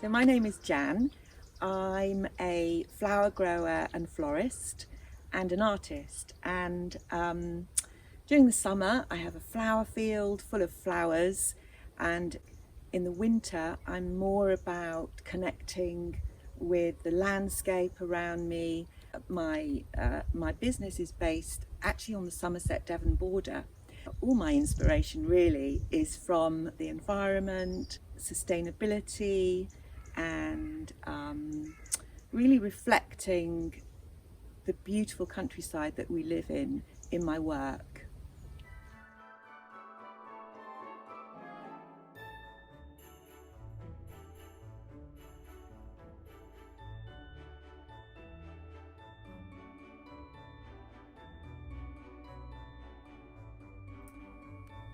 So my name is Jan. I'm a flower grower and florist and an artist, and during the summer I have a flower field full of flowers, and in the winter I'm more about connecting with the landscape around me. My business is based actually on the Somerset Devon border. All my inspiration really is from the environment, sustainability, and really reflecting the beautiful countryside that we live in my work.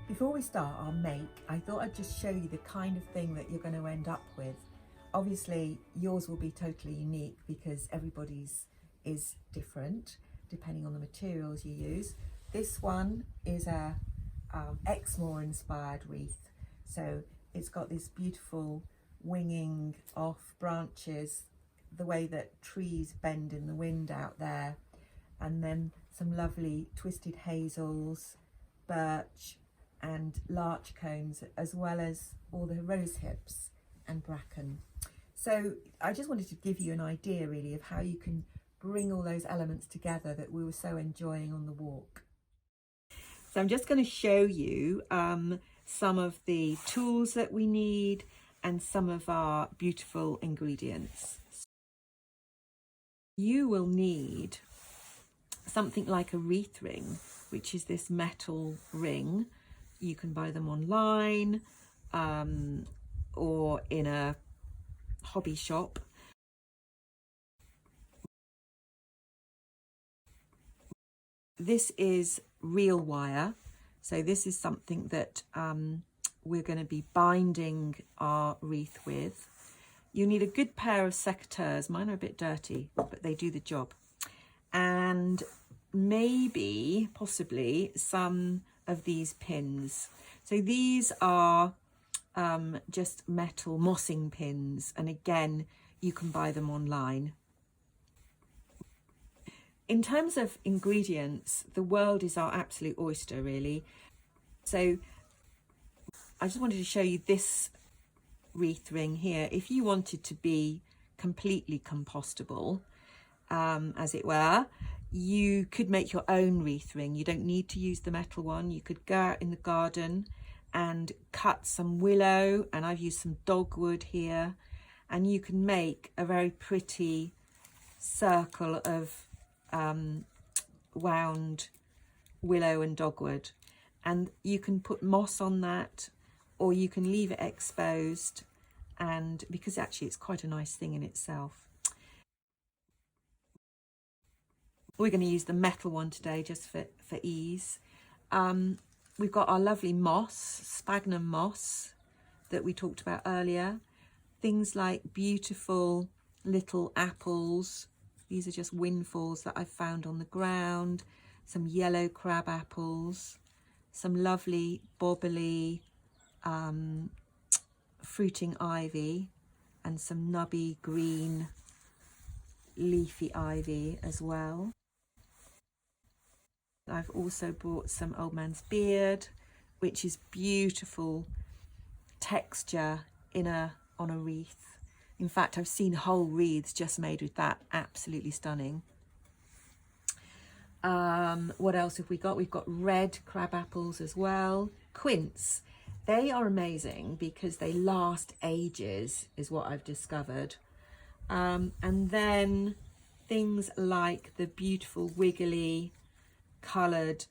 Before we start our make, I thought I'd just show you the kind of thing that you're going to end up with. Obviously yours will be totally unique because everybody's is different depending on the materials you use. This one is a Exmoor inspired wreath, so it's got this beautiful winging off branches, the way that trees bend in the wind out there, and then some lovely twisted hazels, birch and larch cones, as well as all the rose hips and bracken. So I just wanted to give you an idea really of how you can bring all those elements together that we were so enjoying on the walk. So I'm just going to show you some of the tools that we need and some of our beautiful ingredients. You will need something like a wreath ring, which is this metal ring. You can buy them online or in a hobby shop. This is real wire, so this is something that we're going to be binding our wreath with. You need a good pair of secateurs. Mine are a bit dirty, but they do the job. And maybe, possibly, some of these pins. So these are just metal mossing pins, and again you can buy them online. In terms of ingredients, the world is our absolute oyster really. So I just wanted to show you this wreath ring here. If you wanted to be completely compostable, as it were, you could make your own wreath ring. You don't need to use the metal one. You could go out in the garden and cut some willow, and I've used some dogwood here, and you can make a very pretty circle of wound willow and dogwood, and you can put moss on that, or you can leave it exposed, and because actually it's quite a nice thing in itself. We're going to use the metal one today just for ease. We've got our lovely moss, sphagnum moss, that we talked about earlier. Things like beautiful little apples. These are just windfalls that I've found on the ground. Some yellow crab apples. Some lovely bobbly fruiting ivy, and some nubby green leafy ivy as well. I've also brought some old man's beard, which is beautiful texture on a wreath. In fact, I've seen whole wreaths just made with that, absolutely stunning. What else have we got? We've got red crab apples as well. Quince, they are amazing because they last ages, is what I've discovered. And then things like the beautiful wiggly coloured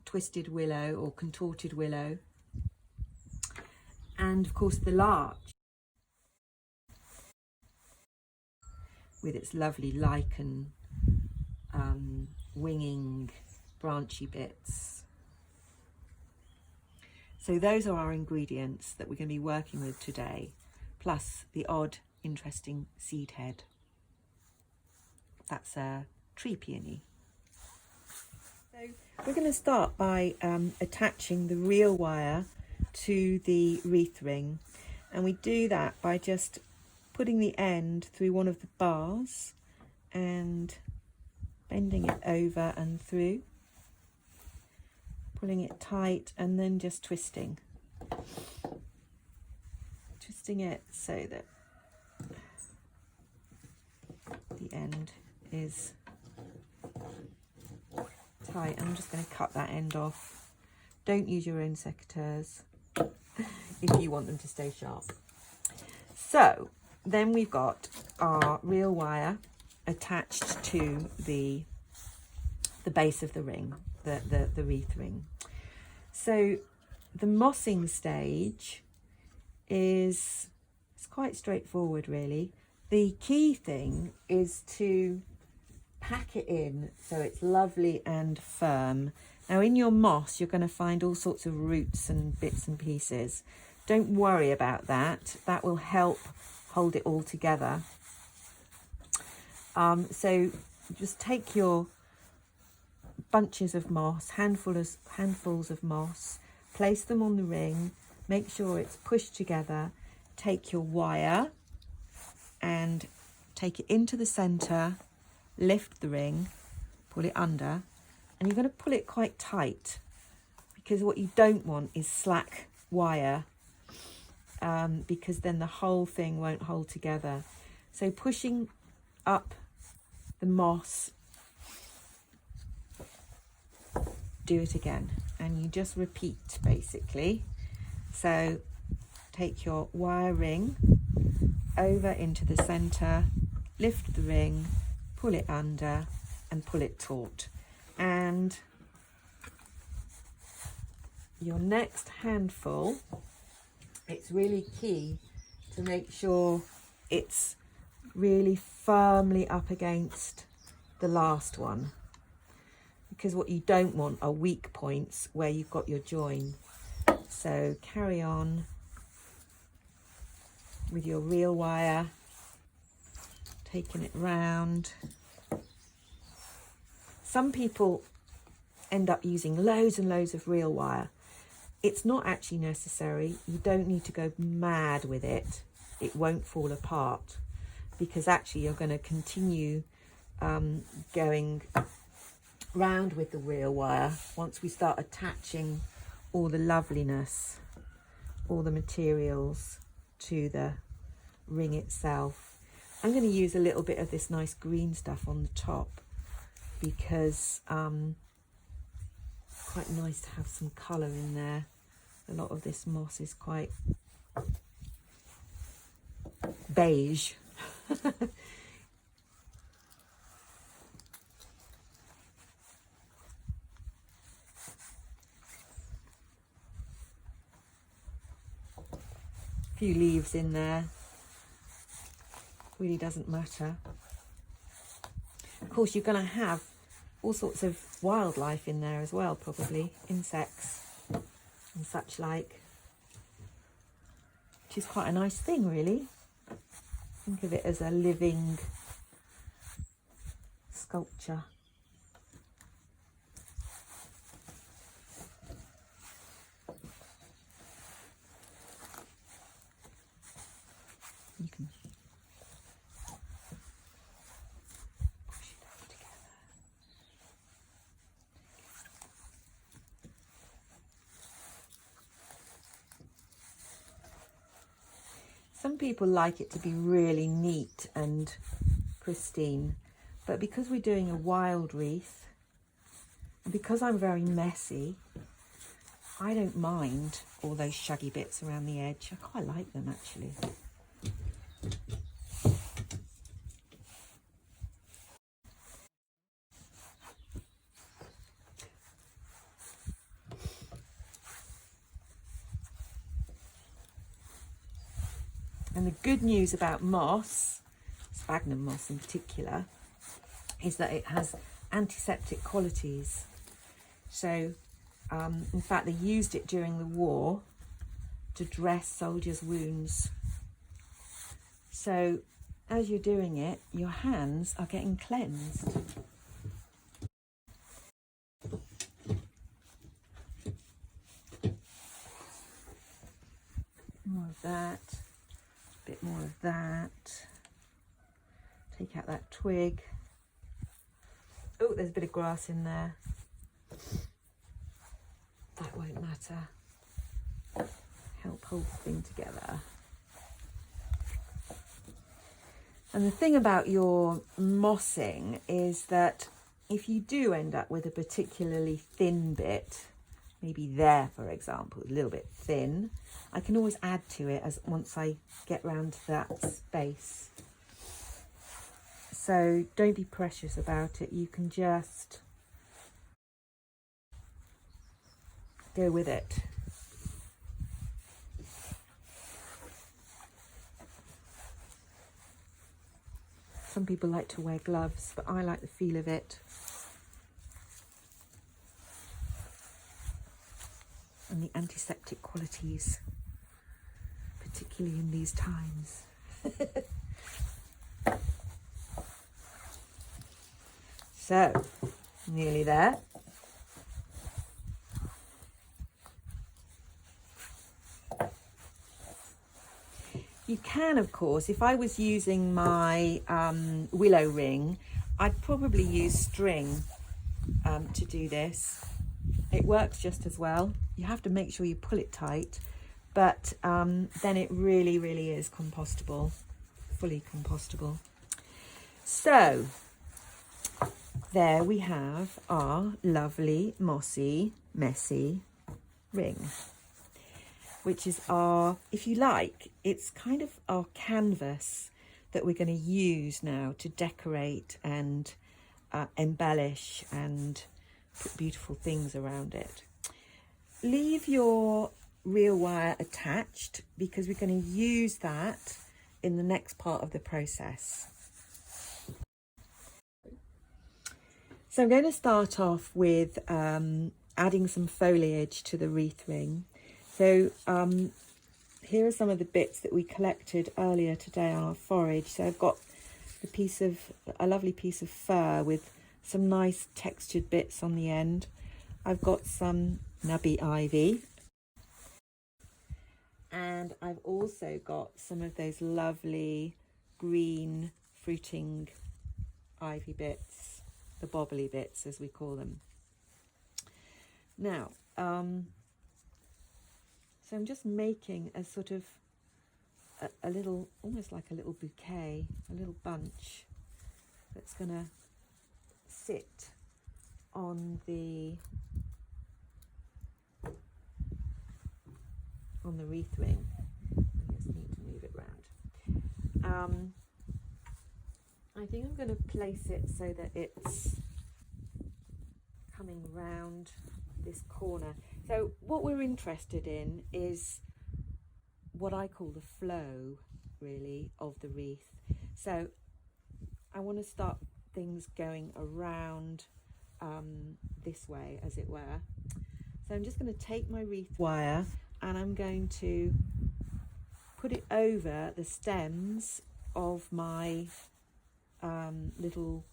twisted willow or contorted willow, and of course the larch with its lovely lichen winging branchy bits. So those are our ingredients that we're going to be working with today, plus the odd interesting seed head. That's a tree peony. So we're going to start by attaching the real wire to the wreath ring, And we do that by just putting the end through one of the bars and bending it over and through, pulling it tight, and then just twisting it so that the end is tight. I'm just going to cut that end off. Don't use your own secateurs if you want them to stay sharp. So then we've got our reel wire attached to the base of the ring, the wreath ring. So the mossing stage it's quite straightforward, really. The key thing is to pack it in so it's lovely and firm. Now in your moss you're going to find all sorts of roots and bits and pieces. Don't worry about that. That will help hold it all together. So just take your bunches of moss, handfuls of moss, place them on the ring, make sure it's pushed together, take your wire and take it into the centre, lift the ring, pull it under, and you're going to pull it quite tight, because what you don't want is slack wire, because then the whole thing won't hold together. So pushing up the moss, do it again, and you just repeat basically. So take your wire ring over into the centre, lift the ring, pull it under and pull it taut. And your next handful, it's really key to make sure it's really firmly up against the last one, because what you don't want are weak points where you've got your join. So carry on with your reel wire, taking it round. Some people end up using loads and loads of reel wire. It's not actually necessary. You don't need to go mad with it. It won't fall apart, because actually you're going to continue going round with the reel wire once we start attaching all the loveliness, all the materials to the ring itself. I'm going to use a little bit of this nice green stuff on the top, because quite nice to have some colour in there. A lot of this moss is quite beige. Few leaves in there, really doesn't matter. Of course you're going to have all sorts of wildlife in there as well, probably insects and such like, which is quite a nice thing really. Think of it as a living sculpture. You can push it up together. Some people like it to be really neat and pristine, but because we're doing a wild wreath, because I'm very messy, I don't mind all those shaggy bits around the edge. I quite like them actually. And the good news about moss, sphagnum moss in particular, is that it has antiseptic qualities. So in fact they used it during the war to dress soldiers' wounds. So as you're doing it, your hands are getting cleansed. More of that. that. Take out that twig. Oh, there's a bit of grass in there. That won't matter. Help hold the thing together. And the thing about your mossing is that if you do end up with a particularly thin bit, maybe there, for example, a little bit thin, I can always add to it as once I get round to that space. So don't be precious about it. You can just go with it. Some people like to wear gloves, but I like the feel of it. And the antiseptic qualities, particularly in these times. So, nearly there. You can, of course, if I was using my willow ring, I'd probably use string to do this. It works just as well. You have to make sure you pull it tight, but then it really, really is compostable, fully compostable. So, there we have our lovely, mossy, messy ring, which is our, if you like, it's kind of our canvas that we're going to use now to decorate and embellish and put beautiful things around it. Leave your reel wire attached because we're going to use that in the next part of the process. So I'm going to start off with adding some foliage to the wreath ring. So here are some of the bits that we collected earlier today on our forage. So I've got a lovely piece of fir with some nice textured bits on the end. I've got some nubby ivy. And I've also got some of those lovely green fruiting ivy bits, the bobbly bits as we call them. Now, so I'm just making a sort of a little, almost like a little bouquet, a little bunch that's going to sit on the wreath ring. I just need to move it round. I think I'm going to place it so that it's coming round this corner. So what we're interested in is what I call the flow, really, of the wreath. So I want to start things going around this way, as it were. So I'm just going to take my wreath wire and I'm going to put it over the stems of my little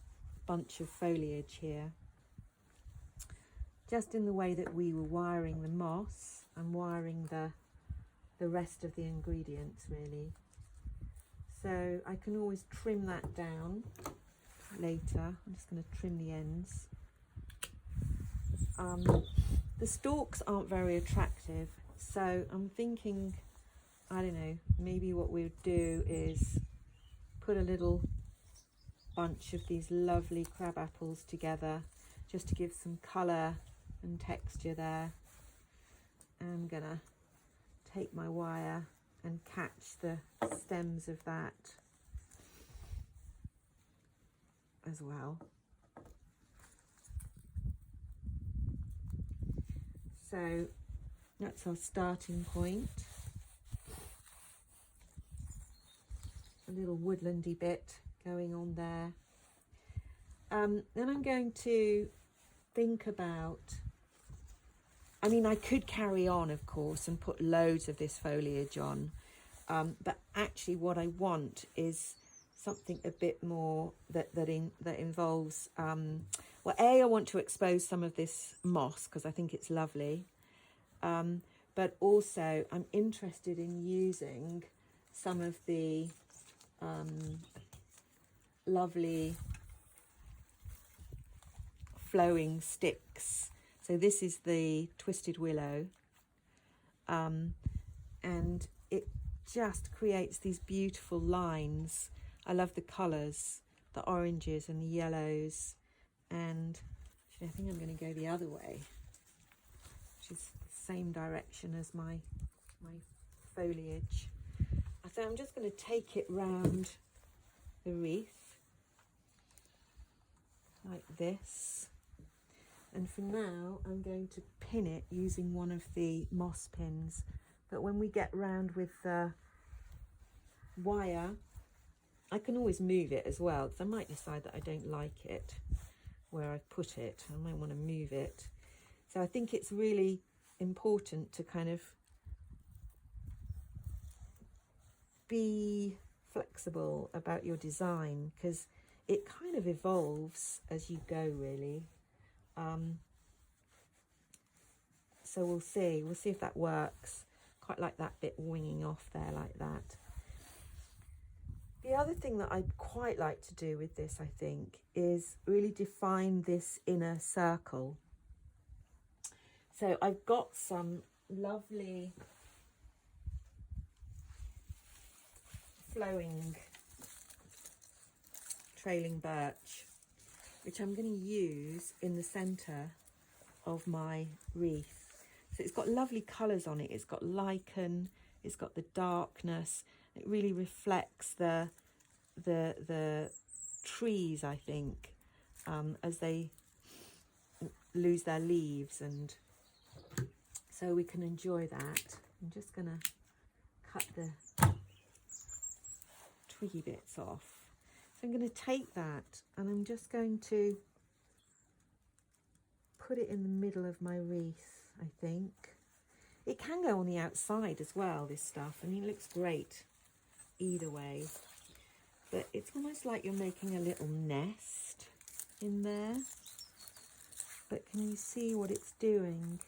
bunch of foliage here, just in the way that we were wiring the moss and wiring the rest of the ingredients, really. So I can always trim that down later. I'm just going to trim the ends. The stalks aren't very attractive, so I'm thinking, I don't know, maybe what we would do is put a little bunch of these lovely crab apples together just to give some colour and texture there. I'm gonna take my wire and catch the stems of that as well. So that's our starting point. A little woodlandy bit going on there. Then I'm going to think about, I mean, I could carry on, of course, and put loads of this foliage on, but actually what I want is something a bit more that involves, well, I want to expose some of this moss because I think it's lovely, but also I'm interested in using some of the lovely flowing sticks. So this is the twisted willow, and it just creates these beautiful lines. I love the colours, the oranges and the yellows, and actually I think I'm going to go the other way, which is the same direction as my foliage. So I'm just going to take it round the wreath like this, and for now I'm going to pin it using one of the moss pins, but when we get round with the wire I can always move it as well, because I might decide that I don't like it where I've put it. I might want to move it. So I think it's really important to kind of be flexible about your design, because it kind of evolves as you go, really. So we'll see if that works. Quite like that bit winging off there like that. The other thing that I quite like to do with this, I think, is really define this inner circle. So I've got some lovely flowing trailing birch, which I'm going to use in the centre of my wreath. So it's got lovely colours on it. It's got lichen, it's got the darkness. It really reflects the trees, I think, as they lose their leaves, and so we can enjoy that. I'm just going to cut the twiggy bits off. So I'm going to take that and I'm just going to put it in the middle of my wreath, I think. It can go on the outside as well, this stuff. I mean, it looks great either way. But it's almost like you're making a little nest in there. But can you see what it's doing?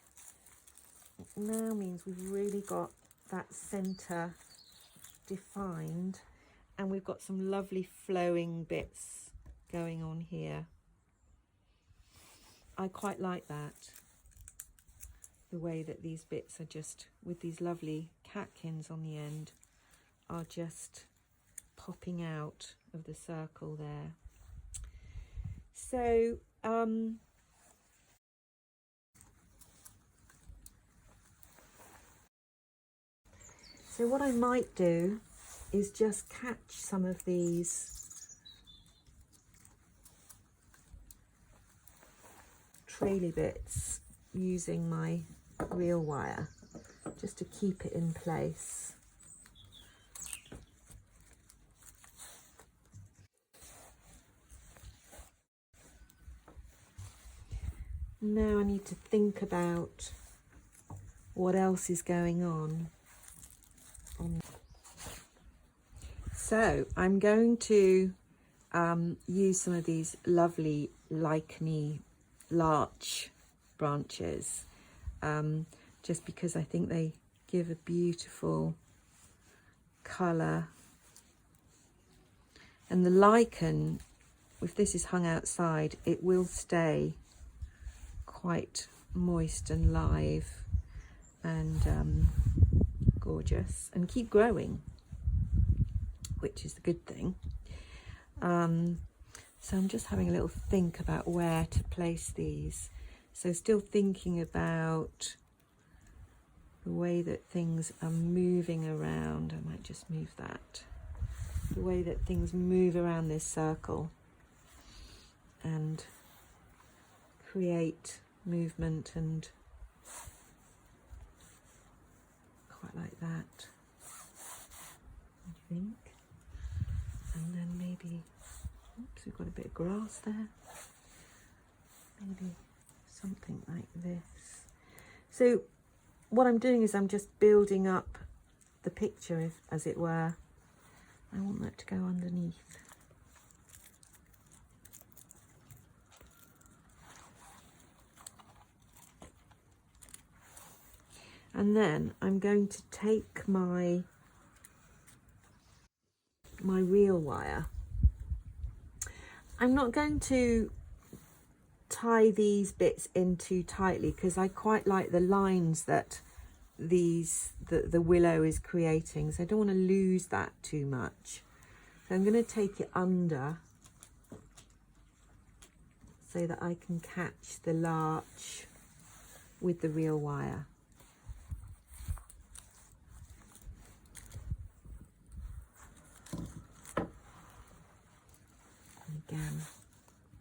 It now means we've really got that centre defined, and we've got some lovely flowing bits going on here. I quite like that, the way that these bits are just, with these lovely catkins on the end, are just popping out of the circle there. So so what I might do is just catch some of these traily bits using my reel wire, just to keep it in place. Now I need to think about what else is going on. So I'm going to use some of these lovely licheny larch branches, just because I think they give a beautiful colour. And the lichen, if this is hung outside, it will stay quite moist and live and gorgeous and keep growing, which is the good thing. So I'm just having a little think about where to place these. So still thinking about the way that things are moving around. I might just move that. The way that things move around this circle and create movement, and quite like that, I think. And then maybe, oops, we've got a bit of grass there. Maybe something like this. So what I'm doing is I'm just building up the picture, as it were. I want that to go underneath. And then I'm going to take my my reel wire. I'm not going to tie these bits in too tightly because I quite like the lines that the willow is creating, so I don't want to lose that too much. So I'm going to take it under so that I can catch the larch with the reel wire. And again,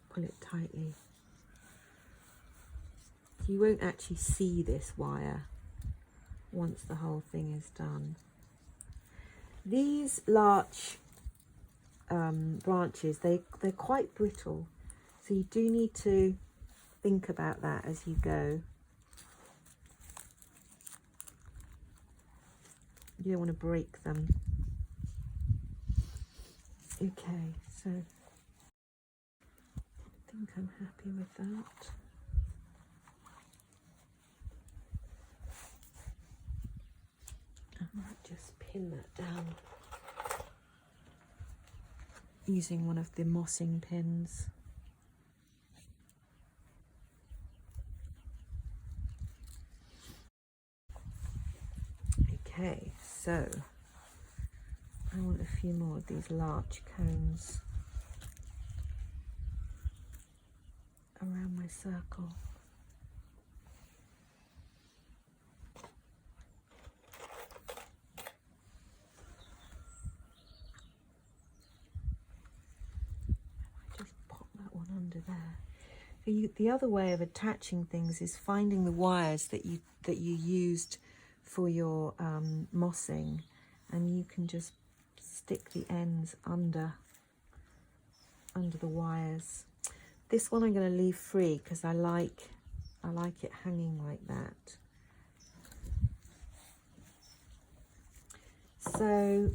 pull it tightly. You won't actually see this wire once the whole thing is done. These larch branches, they're quite brittle, so you do need to think about that as you go. You don't want to break them. Okay, so I think I'm happy with that. I might just pin that down using one of the mossing pins. Okay, so I want a few more of these larch cones around my circle. Under there. The other way of attaching things is finding the wires that you used for your mossing, and you can just stick the ends under the wires. This one I'm going to leave free because I like it hanging like that. So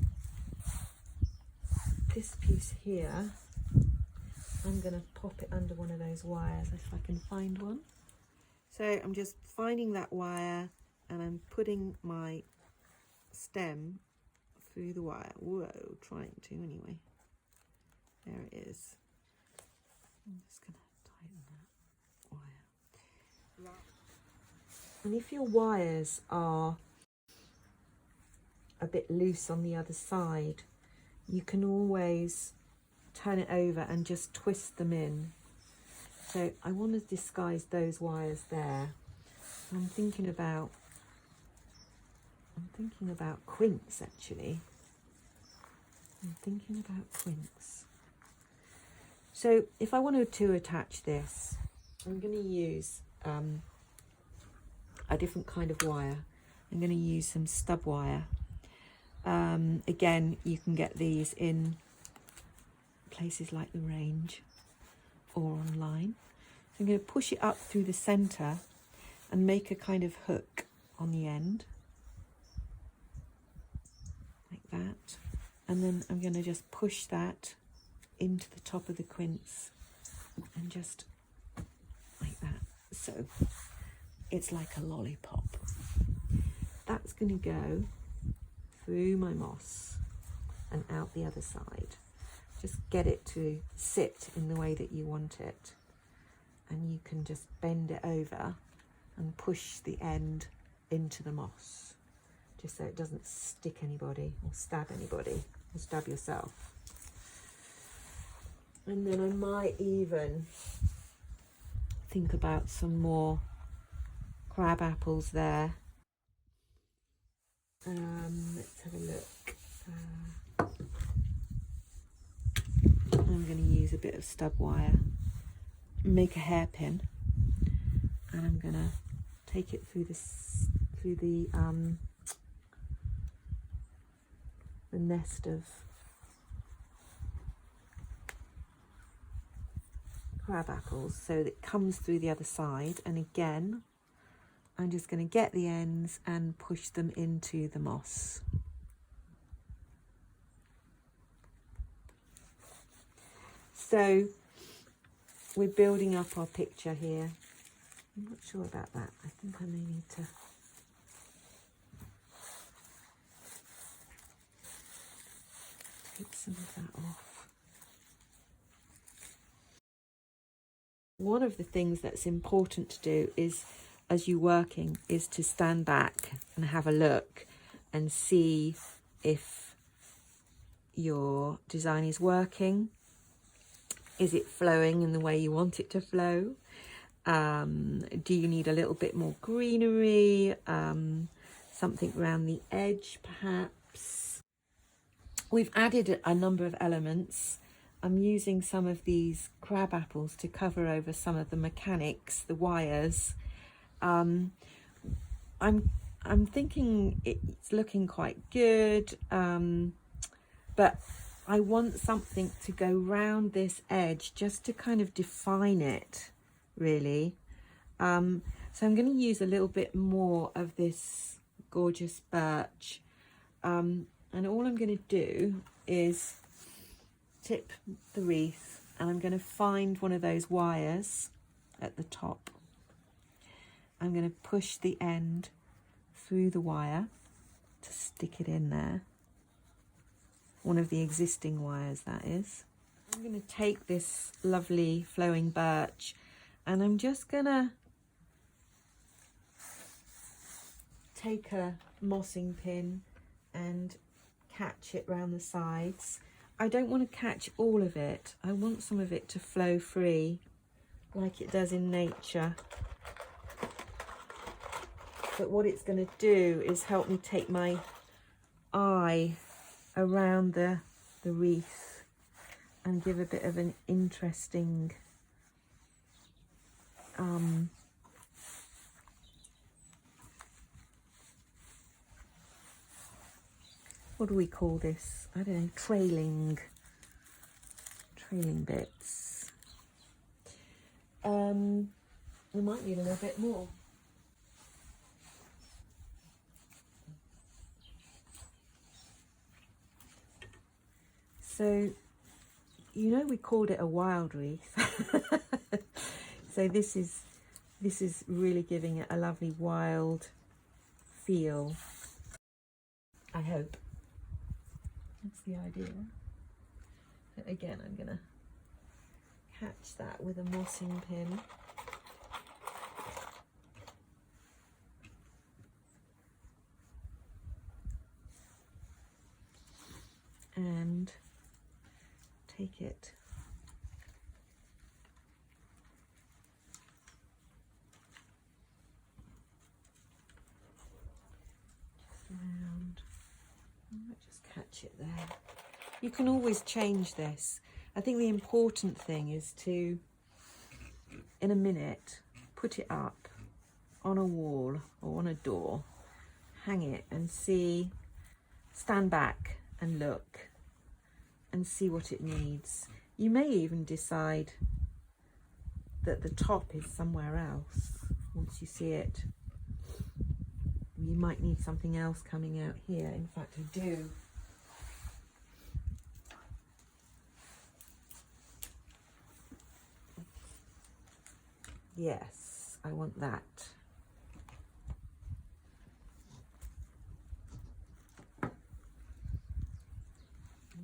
this piece here, I'm going to pop it under one of those wires if I can find one. So I'm just finding that wire and I'm putting my stem through the wire. Whoa, trying to anyway. There it is. I'm just going to tighten that wire. And if your wires are a bit loose on the other side, you can always turn it over and just twist them in. So I want to disguise those wires there. I'm thinking about quince actually. I'm thinking about quince. So if I wanted to attach this, I'm going to use a different kind of wire. I'm going to use some stub wire. Again, you can get these in places like the Range or online. So I'm going to push it up through the centre and make a kind of hook on the end like that, and then I'm going to just push that into the top of the quince and just like that, so it's like a lollipop. That's going to go through my moss and out the other side. Just get it to sit in the way that you want it, and you can just bend it over and push the end into the moss, just so it doesn't stick anybody or stab yourself. And then I might even think about some more crab apples there. Let's have a look. I'm going to use a bit of stub wire, make a hairpin, and I'm going to take it through the nest of crab apples so that it comes through the other side. And again, I'm just going to get the ends and push them into the moss. So we're building up our picture here. I'm not sure about that. I think I may need to Take some of that off. One of the things that's important to do is, as you're working, is to stand back and have a look and see if your design is working. Is it flowing in the way you want it to flow? Do you need a little bit more greenery? Something around the edge, perhaps? We've added a number of elements. I'm using some of these crab apples to cover over some of the mechanics, the wires. I'm thinking it's looking quite good, but I want something to go round this edge just to kind of define it, really. So I'm going to use a little bit more of this gorgeous birch, and all I'm going to do is tip the wreath, and I'm going to find one of those wires at the top. I'm going to push the end through the wire to stick it in there. One of the existing wires, that is. I'm going to take this lovely flowing birch and I'm just going to take a mossing pin and catch it round the sides. I don't want to catch all of it. I want some of it to flow free like it does in nature. But what it's going to do is help me take my eye around the wreath and give a bit of an interesting what do we call this? I don't know, trailing bits. We might need a little bit more. So, you know, we called it a wild wreath. So this is really giving it a lovely wild feel. I hope. That's the idea. But again, I'm gonna catch that with a mossing pin. And take it around. I might just catch it there. You can always change this. I think the important thing is to, in a minute, put it up on a wall or on a door, hang it and see, stand back and look and see what it needs. You may even decide that the top is somewhere else once you see it. You might need something else coming out here. In fact, I do. Yes, I want that. I'm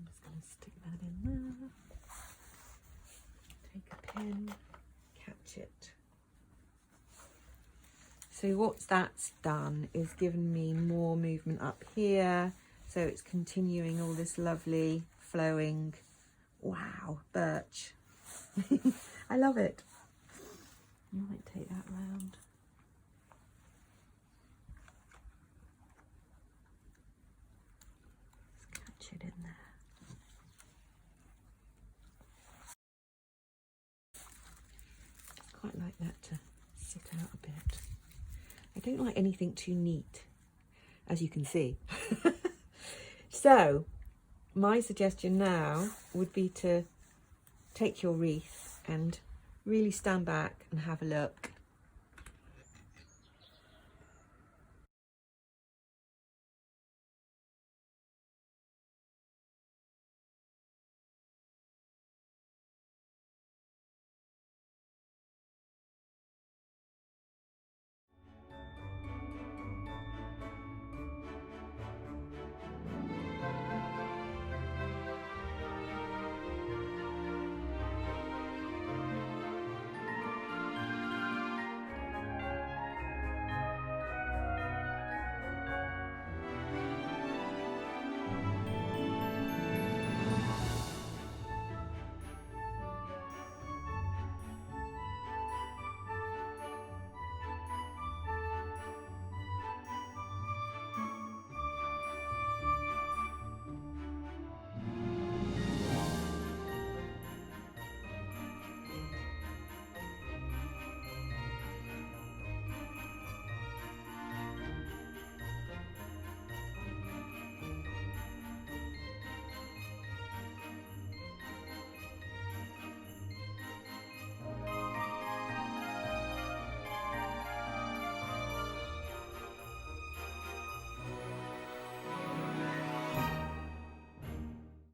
just going to stick that in there. Take a pin, catch it. So what that's done is given me more movement up here. So it's continuing all this lovely flowing, wow, birch. I love it. I might take that round. Let's catch it in there. Quite like that to sit out a bit. I don't like anything too neat, as you can see. So my suggestion now would be to take your wreath and really stand back and have a look